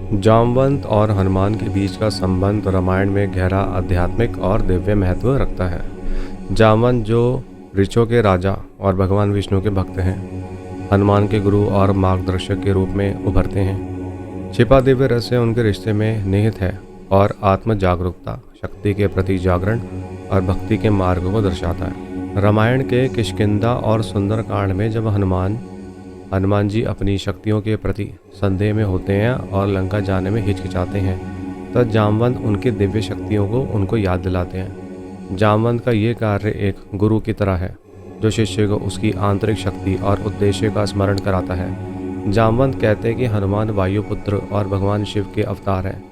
जामवंत और हनुमान के बीच का संबंध रामायण में गहरा आध्यात्मिक और दिव्य महत्व रखता है। जामवंत जो ऋषियों के राजा और भगवान विष्णु के भक्त हैं, हनुमान के गुरु और मार्गदर्शक के रूप में उभरते हैं। छिपा दिव्य रहस्य उनके रिश्ते में निहित है और आत्म जागरूकता, शक्ति के प्रति जागरण और भक्ति के मार्ग को दर्शाता है। रामायण के किष्किंधा और सुंदरकांड में जब हनुमान जी अपनी शक्तियों के प्रति संदेह में होते हैं और लंका जाने में हिचकिचाते हैं, तब जामवंत उनकी दिव्य शक्तियों को उनको याद दिलाते हैं। जामवंत का ये कार्य एक गुरु की तरह है जो शिष्य को उसकी आंतरिक शक्ति और उद्देश्य का स्मरण कराता है। जामवंत कहते हैं कि हनुमान वायुपुत्र और भगवान शिव के अवतार हैं,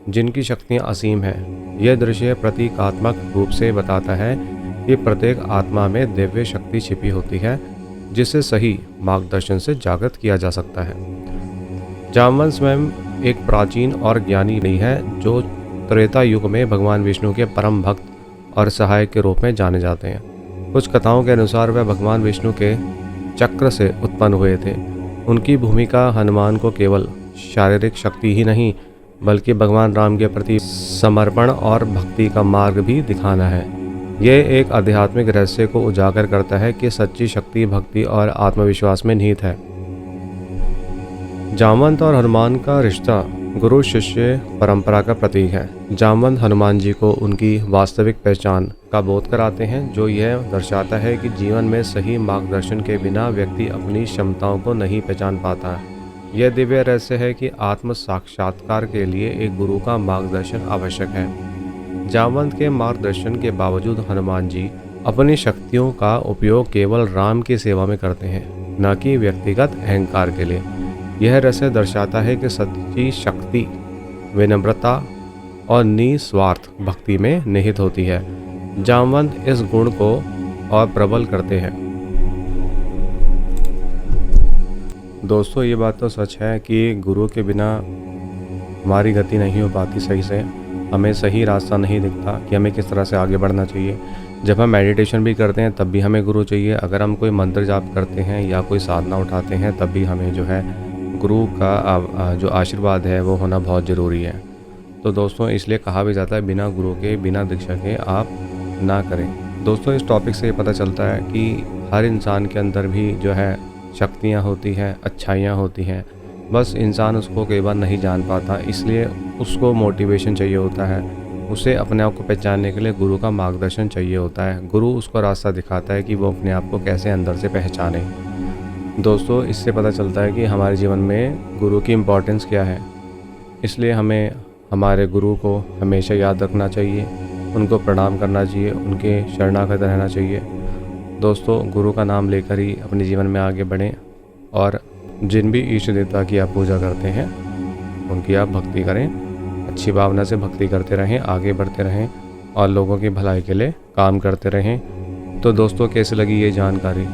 जिनकी शक्तियाँ असीम हैं। यह दृश्य प्रतीकात्मक रूप से बताता है कि प्रत्येक आत्मा में दिव्य शक्ति छिपी होती है, जिसे सही मार्गदर्शन से जागृत किया जा सकता है। जामवंत स्वयं एक प्राचीन और ज्ञानी नहीं है जो त्रेता युग में भगवान विष्णु के परम भक्त और सहायक के रूप में जाने जाते हैं। कुछ कथाओं के अनुसार वह भगवान विष्णु के चक्र से उत्पन्न हुए थे। उनकी भूमिका हनुमान को केवल शारीरिक शक्ति ही नहीं बल्कि भगवान राम के प्रति समर्पण और भक्ति का मार्ग भी दिखाना है। यह एक आध्यात्मिक रहस्य को उजागर करता है कि सच्ची शक्ति भक्ति और आत्मविश्वास में निहित है। जामवंत और हनुमान का रिश्ता गुरु शिष्य परंपरा का प्रतीक है। जामवंत हनुमान जी को उनकी वास्तविक पहचान का बोध कराते हैं, जो यह दर्शाता है कि जीवन में सही मार्गदर्शन के बिना व्यक्ति अपनी क्षमताओं को नहीं पहचान पाता। यह दिव्य रहस्य है कि आत्म साक्षात्कार के लिए एक गुरु का मार्गदर्शन आवश्यक है। जामवंत के मार्गदर्शन के बावजूद हनुमान जी अपनी शक्तियों का उपयोग केवल राम की सेवा में करते हैं, न कि व्यक्तिगत अहंकार के लिए। यह रहस्य दर्शाता है कि सच्ची शक्ति विनम्रता और निस्वार्थ भक्ति में निहित होती है। जामवंत इस गुण को और प्रबल करते हैं। दोस्तों, ये बात तो सच है कि गुरु के बिना हमारी गति नहीं हो पाती सही से। हमें सही रास्ता नहीं दिखता कि हमें किस तरह से आगे बढ़ना चाहिए। जब हम मेडिटेशन भी करते हैं तब भी हमें गुरु चाहिए। अगर हम कोई मंत्र जाप करते हैं या कोई साधना उठाते हैं तब भी हमें जो है गुरु का जो आशीर्वाद है वो होना बहुत ज़रूरी है। तो दोस्तों, इसलिए कहा भी जाता है बिना गुरु के बिना दीक्षा के आप ना करें। दोस्तों, इस टॉपिक से पता चलता है कि हर इंसान के अंदर भी जो है शक्तियाँ होती हैं, अच्छाइयाँ होती हैं, बस इंसान उसको कई बार नहीं जान पाता। इसलिए उसको मोटिवेशन चाहिए होता है, उसे अपने आप को पहचानने के लिए गुरु का मार्गदर्शन चाहिए होता है। गुरु उसको रास्ता दिखाता है कि वो अपने आप को कैसे अंदर से पहचाने। दोस्तों, इससे पता चलता है कि हमारे जीवन में गुरु की इम्पोर्टेंस क्या है। इसलिए हमें हमारे गुरु को हमेशा याद रखना चाहिए, उनको प्रणाम करना चाहिए, उनके शरणागत रहना चाहिए। दोस्तों, गुरु का नाम लेकर ही अपने जीवन में आगे बढ़ें और जिन भी इष्ट देवता की आप पूजा करते हैं उनकी आप भक्ति करें। अच्छी भावना से भक्ति करते रहें, आगे बढ़ते रहें और लोगों की भलाई के लिए काम करते रहें। तो दोस्तों, कैसी लगी ये जानकारी?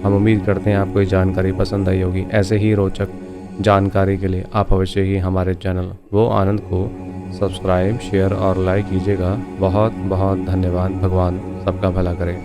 हम उम्मीद करते हैं आपको ये जानकारी पसंद आई होगी। ऐसे ही रोचक जानकारी के लिए आप अवश्य ही हमारे चैनल वो आनंद को सब्सक्राइब, शेयर और लाइक कीजिएगा। बहुत बहुत धन्यवाद। भगवान सबका भला करे।